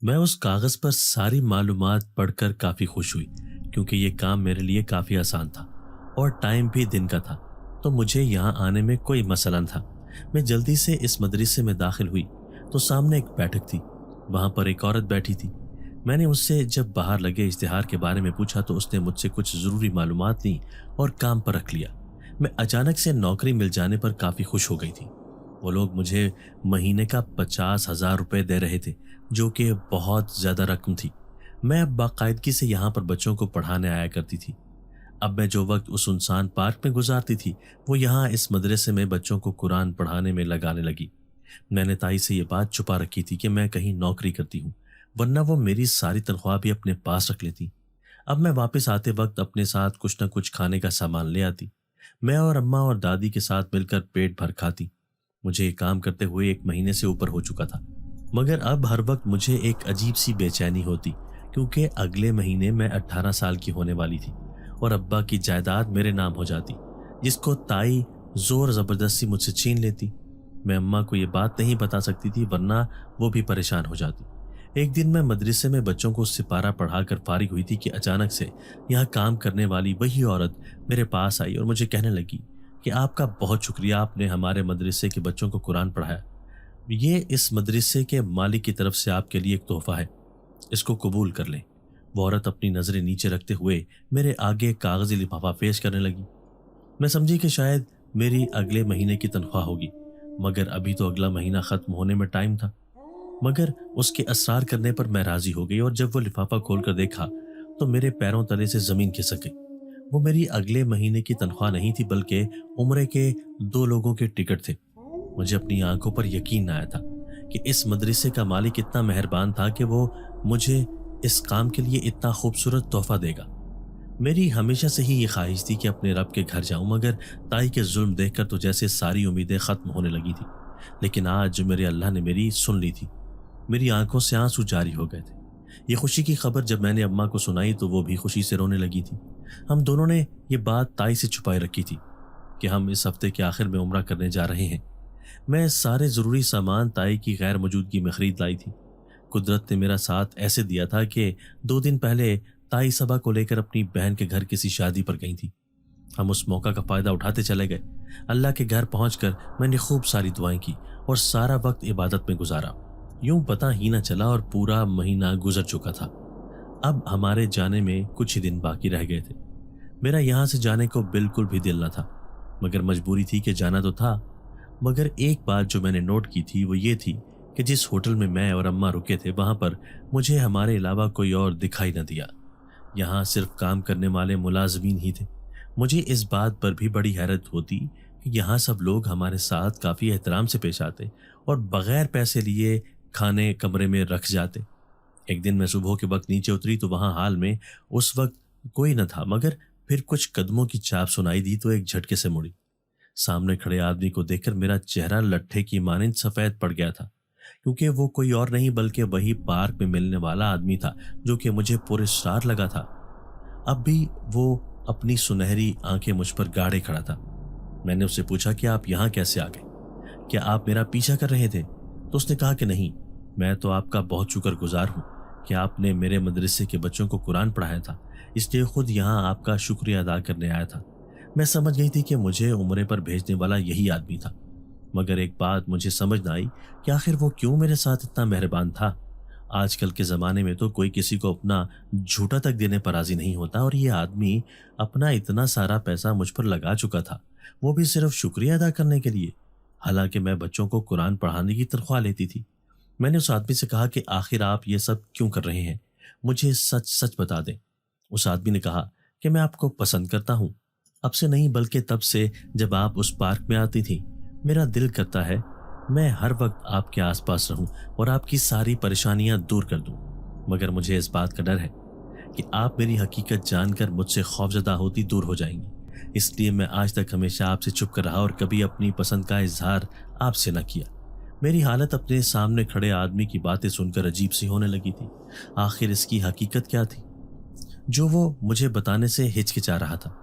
میں اس کاغذ پر ساری معلومات پڑھ کر کافی خوش ہوئی، کیونکہ یہ کام میرے لیے کافی آسان تھا اور ٹائم بھی دن کا تھا، تو مجھے یہاں آنے میں کوئی مسئلہ نہ تھا۔ میں جلدی سے اس مدرسے میں داخل ہوئی تو سامنے ایک بیٹھک تھی، وہاں پر ایک عورت بیٹھی تھی۔ میں نے اس سے جب باہر لگے اشتہار کے بارے میں پوچھا تو اس نے مجھ سے کچھ ضروری معلومات لیں اور کام پر رکھ لیا۔ मैं अचानक से नौकरी मिल जाने पर काफ़ी खुश हो गई थी। वो लोग मुझे महीने का 50,000 रुपये दे रहे थे, जो कि बहुत ज़्यादा रकम थी। मैं अब बाकायदगी से यहाँ पर बच्चों को पढ़ाने आया करती थी। अब मैं जो वक्त उस सुनसान पार्क में गुजारती थी, वो यहाँ इस मदरसे में बच्चों को कुरान पढ़ाने में लगाने लगी। मैंने ताई से ये बात छुपा रखी थी कि मैं कहीं नौकरी करती हूँ, वरना वो मेरी सारी तनख्वाह भी अपने पास रख लेती। अब मैं वापस आते वक्त अपने साथ कुछ न कुछ खाने का सामान ले आती। मैं और अम्मा और दादी के साथ मिलकर पेट भर खाती। मुझे ये काम करते हुए 1 महीने से ऊपर हो चुका था, मगर अब हर वक्त मुझे एक अजीब सी बेचैनी होती, क्योंकि अगले महीने मैं 18 साल की होने वाली थी और अब्बा की जायदाद मेरे नाम हो जाती, जिसको ताई जोर ज़बरदस्ती मुझसे छीन लेती। मैं अम्मा को ये बात नहीं बता सकती थी, वरना वो भी परेशान हो जाती। एक दिन मैं मदरसे में बच्चों को सिपारा पढ़ाकर फारिग हुई थी कि अचानक से यहाँ काम करने वाली वही औरत मेरे पास आई और मुझे कहने लगी कि आपका बहुत शुक्रिया, आपने हमारे मदरसे के बच्चों को कुरान पढ़ाया। ये इस मदरसे के मालिक की तरफ से आपके लिए एक तोहफा है, इसको कबूल कर लें। वो औरत अपनी नज़रें नीचे रखते हुए मेरे आगे कागज़ी लिफाफा पेश करने लगी। मैं समझी कि शायद मेरी अगले महीने की तनख्वाह होगी, मगर अभी तो अगला महीना ख़त्म होने में टाइम था। मगर उसके असरार करने पर मैं राज़ी हो गई और जब वो लिफाफा खोल कर देखा तो मेरे पैरों तले से ज़मीन खिसक गई। वो मेरी अगले महीने की तनख्वाह नहीं थी, बल्कि उम्रे के 2 लोगों के टिकट थे। मुझे अपनी आंखों पर यकीन न आया था कि इस मदरसे का मालिक इतना मेहरबान था कि वो मुझे इस काम के लिए इतना खूबसूरत तोहफा देगा। मेरी हमेशा से ही ये ख्वाहिश थी कि अपने रब के घर जाऊं, मगर ताई के जुल्म देखकर तो जैसे सारी उम्मीदें ख़त्म होने लगी थी। लेकिन आज मेरे अल्लाह ने मेरी सुन ली थी। मेरी आंखों से आंसू जारी हो गए थे। ये खुशी की खबर जब मैंने अम्मा को सुनाई तो वो भी खुशी से रोने लगी थी। हम दोनों ने ये बात ताई से छुपाए रखी थी कि हम इस हफ्ते के आखिर में उम्रा करने जा रहे हैं। मैं सारे ज़रूरी सामान ताई की गैर मौजूदगी में ख़रीद लाई थी। कुदरत ने मेरा साथ ऐसे दिया था कि 2 दिन पहले ताई सबा को लेकर अपनी बहन के घर किसी शादी पर गई थी। हम उस मौका का फ़ायदा उठाते चले गए। अल्लाह के घर पहुंचकर मैंने खूब सारी दुआएं की और सारा वक्त इबादत में गुजारा। यूं पता ही न चला और पूरा महीना गुजर चुका था। अब हमारे जाने में कुछ ही दिन बाकी रह गए थे। मेरा यहाँ से जाने को बिल्कुल भी दिल न था, मगर मजबूरी थी कि जाना तो था। मगर एक बात जो मैंने नोट की थी वो ये थी कि जिस होटल में मैं और अम्मा रुके थे वहाँ पर मुझे हमारे अलावा कोई और दिखाई न दिया। यहाँ सिर्फ काम करने वाले मुलाजमीन ही थे। मुझे इस बात पर भी बड़ी हैरत होती कि यहाँ सब लोग हमारे साथ काफ़ी एहतराम से पेश आते और बग़ैर पैसे लिए खाने कमरे में रख जाते। एक दिन मैं सुबह के वक्त नीचे उतरी तो वहाँ हाल में उस वक्त कोई न था, मगर फिर कुछ कदमों की चाप सुनाई दी तो एक झटके से मुड़ी। सामने खड़े आदमी को देखकर मेरा चेहरा लट्ठे की मानिंद सफ़ेद पड़ गया था, क्योंकि वो कोई और नहीं बल्कि वही पार्क में मिलने वाला आदमी था जो कि मुझे पुरस्कार लगा था। अब भी वो अपनी सुनहरी आंखें मुझ पर गाड़े खड़ा था। मैंने उससे पूछा कि आप यहाँ कैसे आ गए, क्या आप मेरा पीछा कर रहे थे? तो उसने कहा कि नहीं, मैं तो आपका बहुत शुक्रगुजार हूँ कि आपने मेरे मदरसे के बच्चों को कुरान पढ़ाया था, इसलिए खुद यहाँ आपका शुक्रिया अदा करने आया था। मैं समझ गई थी कि मुझे उम्रे पर भेजने वाला यही आदमी था, मगर एक बात मुझे समझ न आई कि आखिर वो क्यों मेरे साथ इतना मेहरबान था। आजकल के ज़माने में तो कोई किसी को अपना झूठा तक देने पर राज़ी नहीं होता, और ये आदमी अपना इतना सारा पैसा मुझ पर लगा चुका था, वो भी सिर्फ शुक्रिया अदा करने के लिए, हालांकि मैं बच्चों को कुरान पढ़ाने की तनख्वाह लेती थी। मैंने उस आदमी से कहा कि आखिर आप ये सब क्यों कर रहे हैं, मुझे सच सच बता दें। उस आदमी ने कहा कि मैं आपको पसंद करता हूँ, अब से नहीं बल्कि तब से जब आप उस पार्क में आती थी। मेरा दिल करता है मैं हर वक्त आपके आसपास रहूं और आपकी सारी परेशानियां दूर कर दूं, मगर मुझे इस बात का डर है कि आप मेरी हकीकत जानकर मुझसे खौफजदा होती दूर हो जाएंगी। इसलिए मैं आज तक हमेशा आपसे छुप कर रहा और कभी अपनी पसंद का इजहार आपसे न किया। मेरी हालत अपने सामने खड़े आदमी की बातें सुनकर अजीब सी होने लगी थी। आखिर इसकी हकीकत क्या थी जो वो मुझे बताने से हिचकिचा रहा था?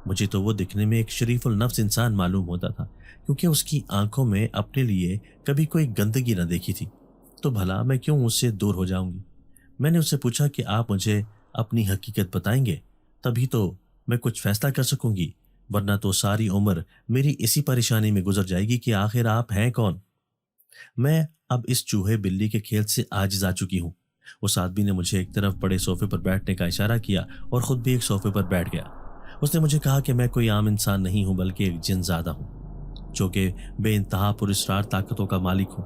मुझे तो वो दिखने में एक शरीफुल नफ्स इंसान मालूम होता था, क्योंकि उसकी आंखों में अपने लिए कभी कोई गंदगी न देखी थी। तो भला मैं क्यों उससे दूर हो जाऊंगी? मैंने उससे पूछा कि आप मुझे अपनी हकीकत बताएंगे, तभी तो मैं कुछ फैसला कर सकूंगी, वरना तो सारी उम्र मेरी इसी परेशानी में गुजर जाएगी कि आखिर आप हैं कौन। मैं अब इस चूहे बिल्ली के खेल से आजिज आ चुकी हूँ। उस आदमी ने मुझे एक तरफ पड़े सोफे पर बैठने का इशारा किया और खुद भी एक सोफे पर बैठ गया। उसने मुझे कहा कि मैं कोई आम इंसान नहीं हूं बल्कि एक जिनज़ादा हूं जो कि बे इंतहा पुरस्कार ताकतों का मालिक हूं।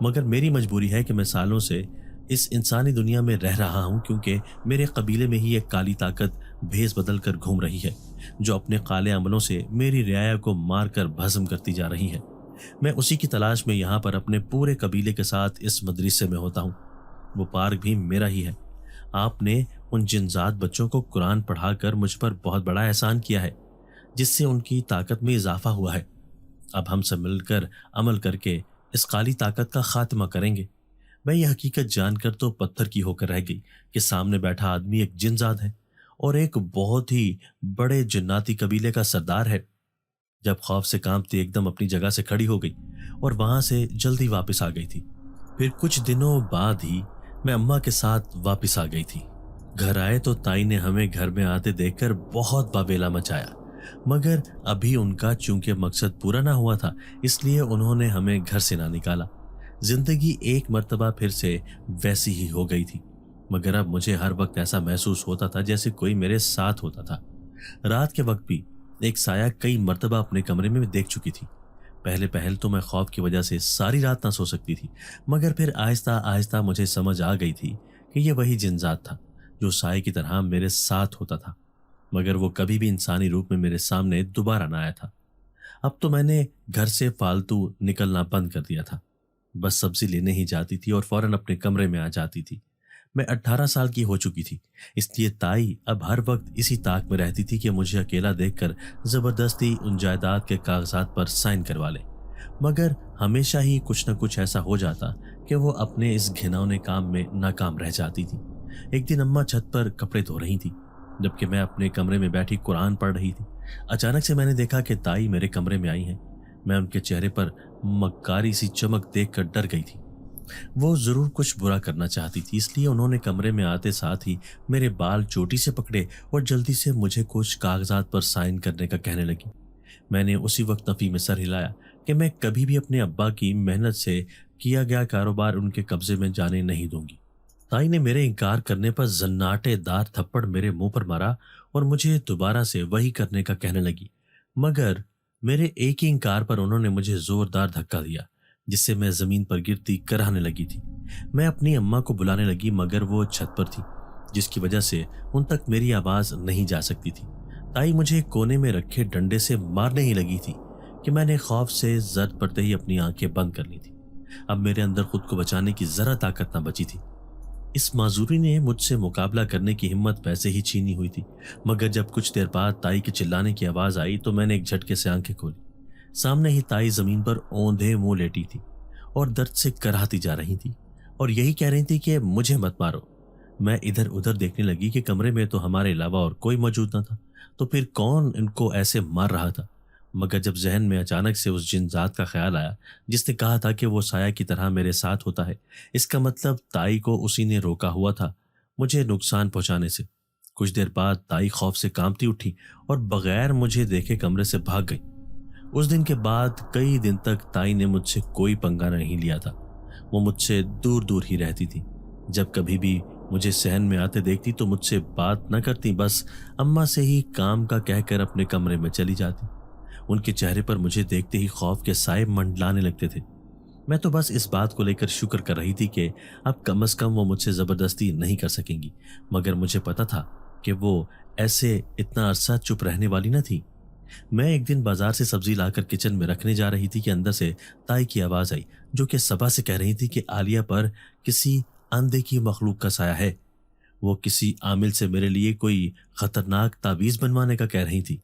मगर मेरी मजबूरी है कि मैं सालों से इस इंसानी दुनिया में रह रहा हूं क्योंकि मेरे कबीले में ही एक काली ताकत भेस बदल कर घूम रही है जो अपने काले अमलों से मेरी रियाया को मारकर भस्म करती जा रही है। मैं उसी की तलाश में यहाँ पर अपने पूरे कबीले के साथ इस मदरसे में होता हूँ। वो पार्क भी मेरा ही है। आपने उन जिनजात बच्चों को कुरान पढ़ाकर मुझ पर बहुत बड़ा एहसान किया है जिससे उनकी ताकत में इजाफा हुआ है। अब हम सब मिलकर अमल करके इस काली ताकत का खात्मा करेंगे। मैं ये हकीकत जानकर तो पत्थर की होकर रह गई कि सामने बैठा आदमी एक जिनजात है और एक बहुत ही बड़े जन्नाती कबीले का सरदार है। जब खौफ से कांपती एकदम अपनी जगह से खड़ी हो गई और वहां से जल्दी वापस आ गई थी। फिर कुछ दिनों बाद ही मैं अम्मा के साथ वापस आ गई थी। घर आए तो ताई ने हमें घर में आते देखकर बहुत बाबेला मचाया, मगर अभी उनका चूंकि मकसद पूरा ना हुआ था इसलिए उन्होंने हमें घर से ना निकाला। जिंदगी एक मर्तबा फिर से वैसी ही हो गई थी, मगर अब मुझे हर वक्त ऐसा महसूस होता था जैसे कोई मेरे साथ होता था। रात के वक्त भी एक साया कई मर्तबा अपने कमरे में देख चुकी थी। पहले पहल तो मैं खौफ की वजह से सारी रात ना सो सकती थी, मगर फिर आहिस्ता आहिस्ता मुझे समझ आ गई थी कि यह वही जिनजात था जो साए की तरह मेरे साथ होता था, मगर वो कभी भी इंसानी रूप में मेरे सामने दोबारा ना आया था। अब तो मैंने घर से फालतू निकलना बंद कर दिया था। बस सब्जी लेने ही जाती थी और फौरन अपने कमरे में आ जाती थी। मैं 18 साल की हो चुकी थी, इसलिए ताई अब हर वक्त इसी ताक में रहती थी कि मुझे अकेला देखकर जबरदस्ती उन जायदाद के कागजात पर साइन करवा ले। मगर हमेशा ही कुछ न कुछ ऐसा हो जाता कि वो अपने इस घिनौने काम में नाकाम रह जाती थी। एक दिन अम्मा छत पर कपड़े धो रही थी जबकि मैं अपने कमरे में बैठी कुरान पढ़ रही थी। अचानक से मैंने देखा कि ताई मेरे कमरे में आई हैं। मैं उनके चेहरे पर मक्कारी सी चमक देखकर डर गई थी। वो जरूर कुछ बुरा करना चाहती थी, इसलिए उन्होंने कमरे में आते साथ ही मेरे बाल चोटी से पकड़े और जल्दी से मुझे कुछ कागजात पर साइन करने का कहने लगी। मैंने उसी वक्त नफी में सर हिलाया कि मैं कभी भी अपने अब्बा की मेहनत से किया गया कारोबार उनके कब्जे में जाने नहीं दूंगी। ताई ने मेरे इनकार करने पर जन्नाटेदार थप्पड़ मेरे मुंह पर मारा और मुझे दोबारा से वही करने का कहने लगी, मगर मेरे एक ही इनकार पर उन्होंने मुझे जोरदार धक्का दिया जिससे मैं जमीन पर गिरती कराहने लगी थी। मैं अपनी अम्मा को बुलाने लगी मगर वो छत पर थी जिसकी वजह से उन तक मेरी आवाज नहीं जा सकती थी। ताई मुझे कोने में रखे डंडे से मारने ही लगी थी कि मैंने खौफ से जर्द पड़ते ही अपनी आंखें बंद कर ली थी। अब मेरे अंदर खुद को बचाने की जरा ताकत ना बची थी। इस माजूरी ने मुझसे मुकाबला करने की हिम्मत वैसे ही छीनी हुई थी, मगर जब कुछ देर बाद ताई के चिल्लाने की आवाज आई तो मैंने एक झटके से आंखें खोली। सामने ही ताई जमीन पर औंधे मुंह लेटी थी और दर्द से कराहती जा रही थी और यही कह रही थी कि मुझे मत मारो। मैं इधर उधर देखने लगी कि कमरे में तो हमारे अलावा और कोई मौजूद न था, तो फिर कौन इनको ऐसे मार रहा था। मगर जब जहन में अचानक से उस जिनजात का ख्याल आया जिसने कहा था कि वो साया की तरह मेरे साथ होता है, इसका मतलब ताई को उसी ने रोका हुआ था मुझे नुकसान पहुंचाने से। कुछ देर बाद ताई खौफ से कांपती उठी और बगैर मुझे देखे कमरे से भाग गई। उस दिन के बाद कई दिन तक ताई ने मुझसे कोई पंगा नहीं लिया था। वो मुझसे दूर दूर ही रहती थी। जब कभी भी मुझे सहन में आते देखती तो मुझसे बात न करती, बस अम्मा से ही काम का कहकर अपने कमरे में चली जाती। उनके चेहरे पर मुझे देखते ही खौफ के साए मंडलाने लगते थे। मैं तो बस इस बात को लेकर शुक्र कर रही थी कि अब कम से कम वो मुझसे जबरदस्ती नहीं कर सकेंगी, मगर मुझे पता था कि वो ऐसे इतना अरसा चुप रहने वाली न थी। मैं एक दिन बाजार से सब्जी लाकर किचन में रखने जा रही थी कि अंदर से ताई की आवाज आई जो कि सबा से कह रही थी कि आलिया पर किसी अनदेखी मखलूक का साया है। वो किसी आमिल से मेरे लिए कोई खतरनाक तावीज बनवाने का कह रही थी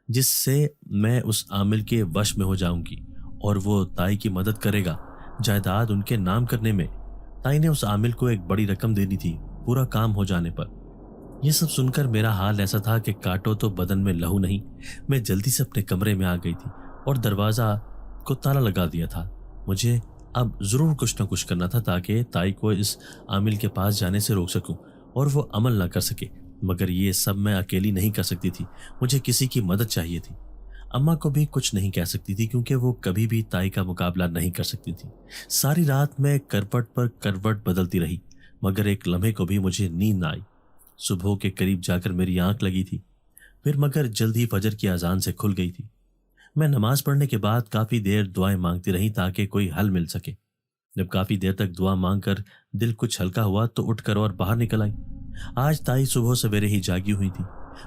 जिससे मैं उस आमिल के वश में हो जाऊंगी और वो ताई की मदद करेगा जायदाद उनके नाम करने में। ताई ने उस आमिल को एक बड़ी रकम देनी थी पूरा काम हो जाने पर। यह सब सुनकर मेरा हाल ऐसा था कि काटो तो बदन में लहू नहीं। मैं जल्दी से अपने कमरे में आ गई थी और दरवाज़ा को ताला लगा दिया था। मुझे अब ज़रूर कुछ न कुछ करना था ताकि ताई को इस आमिल के पास जाने से रोक सकूं और वो अमल न कर सके, मगर ये सब मैं अकेली नहीं कर सकती थी। मुझे किसी की मदद चाहिए थी। अम्मा को भी कुछ नहीं कह सकती थी क्योंकि वो कभी भी ताई का मुकाबला नहीं कर सकती थी। सारी रात मैं करवट पर करवट बदलती रही, मगर एक लम्हे को भी मुझे नींद न आई। सुबह के करीब जाकर मेरी आंख लगी थी। پھر مگر جلد ہی فجر کی اذان سے کھل گئی تھی۔ میں نماز پڑھنے کے بعد کافی دیر دعائیں مانگتی رہی تاکہ کوئی حل مل سکے۔ جب کافی دیر تک دعا مانگ کر دل کچھ ہلکا ہوا تو اٹھ کر اور باہر نکل آئی۔ آج تائی صبح سویرے ہی جاگی ہوئی تھی۔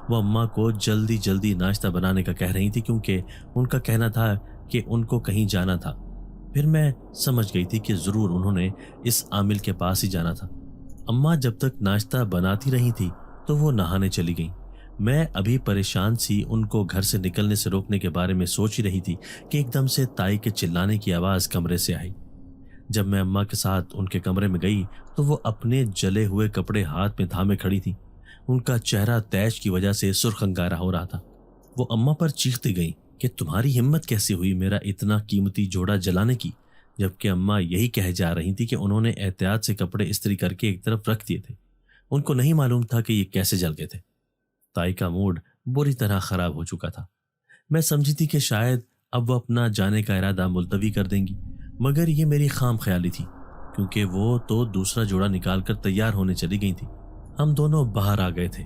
وہ اماں کو جلدی جلدی ناشتہ بنانے کا کہہ رہی تھی کیونکہ ان کا کہنا تھا کہ ان کو کہیں جانا تھا۔ پھر میں سمجھ گئی تھی کہ ضرور انہوں نے اس عامل کے پاس ہی جانا تھا۔ اماں جب تک ناشتہ بناتی رہی تھی تو وہ نہانے چلی گئیں۔ میں ابھی پریشان سی ان کو گھر سے نکلنے سے روکنے کے بارے میں سوچ ہی رہی تھی کہ ایک دم سے تائی کے چلانے کی آواز کمرے سے آئی۔ جب میں اماں کے ساتھ ان کے کمرے میں گئی تو وہ اپنے جلے ہوئے کپڑے ہاتھ میں تھامے کھڑی تھی۔ ان کا چہرہ تیش کی وجہ سے سرخ انگارہ ہو رہا تھا۔ وہ اماں پر چیختی گئی کہ تمہاری ہمت کیسے ہوئی میرا اتنا قیمتی جوڑا جلانے کی، جبکہ اماں یہی کہہ جا رہی تھی کہ انہوں نے احتیاط سے کپڑے استری کر کے ایک طرف رکھ دیے تھے۔ ان کو نہیں معلوم تھا کہ یہ کیسے جل گئے تھے۔ تائی کا موڈ بری طرح خراب ہو چکا تھا۔ میں سمجھی تھی کہ شاید اب وہ اپنا جانے کا ارادہ ملتوی کر دیں گی، مگر یہ میری خام خیالی تھی کیونکہ وہ تو دوسرا جوڑا نکال کر تیار ہونے چلی گئی تھی۔ ہم دونوں باہر آ گئے تھے۔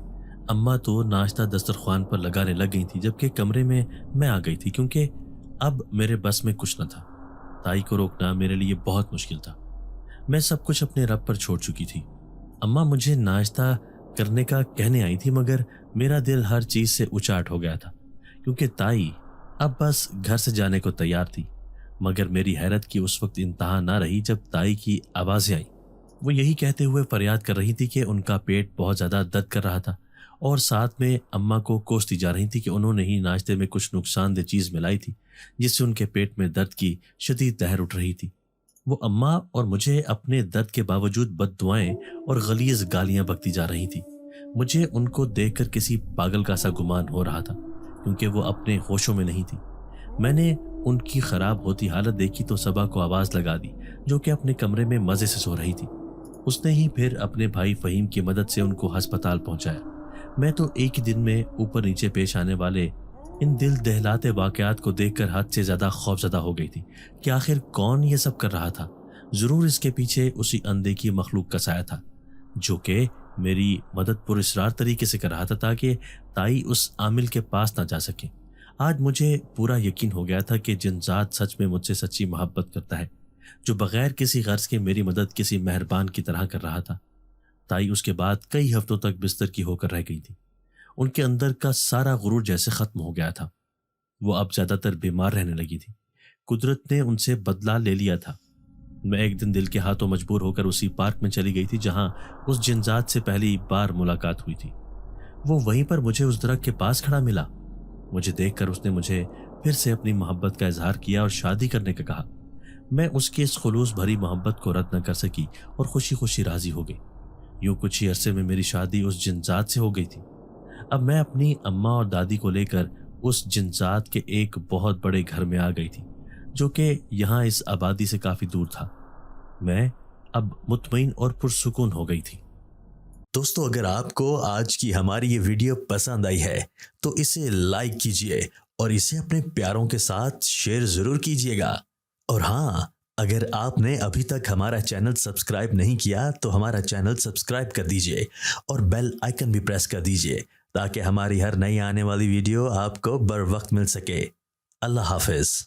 اماں تو ناشتہ دسترخوان پر لگانے لگ گئی تھی جبکہ کمرے میں آ گئی تھی کیونکہ اب میرے بس میں کچھ نہ تھا۔ تائی کو روکنا میرے لیے بہت مشکل تھا۔ میں سب کچھ اپنے رب پر چھوڑ چکی تھی۔ اماں مجھے ناشتہ کرنے کا کہنے آئی تھی مگر میرا دل ہر چیز سے اچاٹ ہو گیا تھا کیونکہ تائی اب بس گھر سے جانے کو تیار تھی۔ مگر میری حیرت کی اس وقت انتہا نہ رہی جب تائی کی آوازیں آئیں۔ وہ یہی کہتے ہوئے فریاد کر رہی تھی کہ ان کا پیٹ بہت زیادہ درد کر رہا تھا اور ساتھ میں اماں کو کوستی جا رہی تھی کہ انہوں نے ہی ناشتے میں کچھ نقصان دہ چیز ملائی تھی جس سے ان کے پیٹ میں درد کی شدید لہر اٹھ رہی تھی۔ وہ اماں اور مجھے اپنے درد کے باوجود بد دعائیں اور غلیظ گالیاں بکتی جا رہی تھی۔ مجھے ان کو دیکھ کر کسی پاگل کا سا گمان ہو رہا تھا کیونکہ وہ اپنے ہوشوں میں نہیں تھی۔ میں نے ان کی خراب ہوتی حالت دیکھی تو صبا کو آواز لگا دی جو کہ اپنے کمرے میں مزے سے سو رہی تھی۔ اس نے ہی پھر اپنے بھائی فہیم کی مدد سے ان کو ہسپتال پہنچایا۔ میں تو ایک ہی دن میں اوپر نیچے پیش آنے والے ان دل دہلاتے واقعات کو دیکھ کر حد سے زیادہ خوفزدہ ہو گئی تھی کہ آخر کون یہ سب کر رہا تھا۔ ضرور اس کے پیچھے اسی اندیکھی مخلوق کا سایہ تھا جو کہ میری مدد پر اصرار طریقے سے کر رہا تھا تاکہ تائی اس عامل کے پاس نہ جا سکے۔ آج مجھے پورا یقین ہو گیا تھا کہ جن ذات سچ میں مجھ سے سچی محبت کرتا ہے، جو بغیر کسی غرض کے میری مدد کسی مہربان کی طرح کر رہا تھا۔ تائی اس کے بعد کئی ہفتوں تک بستر کی ہو کر رہ گئی تھی۔ ان کے اندر کا سارا غرور جیسے ختم ہو گیا تھا۔ وہ اب زیادہ تر بیمار رہنے لگی تھی۔ قدرت نے ان سے بدلہ لے لیا تھا۔ میں ایک دن دل کے ہاتھوں مجبور ہو کر اسی پارک میں چلی گئی تھی جہاں اس جنزات سے پہلی بار ملاقات ہوئی تھی۔ وہ وہیں پر مجھے اس درخت کے پاس کھڑا ملا۔ مجھے دیکھ کر اس نے مجھے پھر سے اپنی محبت کا اظہار کیا اور شادی کرنے کا کہا۔ میں اس کی اس خلوص بھری محبت کو رد نہ کر سکی اور خوشی خوشی راضی ہو گئی۔ یوں کچھ ہی عرصے میں میری شادی اس جنزات سے ہو گئی تھی۔ اب میں اپنی اماں اور دادی کو لے کر اس جنزات کے ایک بہت بڑے گھر میں آ گئی تھی جو کہ یہاں اس آبادی سے کافی دور تھا۔ میں اب مطمئن اور پرسکون ہو گئی تھی۔ دوستو، اگر آپ کو آج کی ہماری یہ ویڈیو پسند آئی ہے تو اسے لائک کیجئے اور اسے اپنے پیاروں کے ساتھ شیئر ضرور کیجئے گا۔ اور ہاں، اگر آپ نے ابھی تک ہمارا چینل سبسکرائب نہیں کیا تو ہمارا چینل سبسکرائب کر دیجئے اور بیل آئیکن بھی پریس کر دیجئے تاکہ ہماری ہر نئی آنے والی ویڈیو آپ کو بر وقت مل سکے۔ اللہ حافظ۔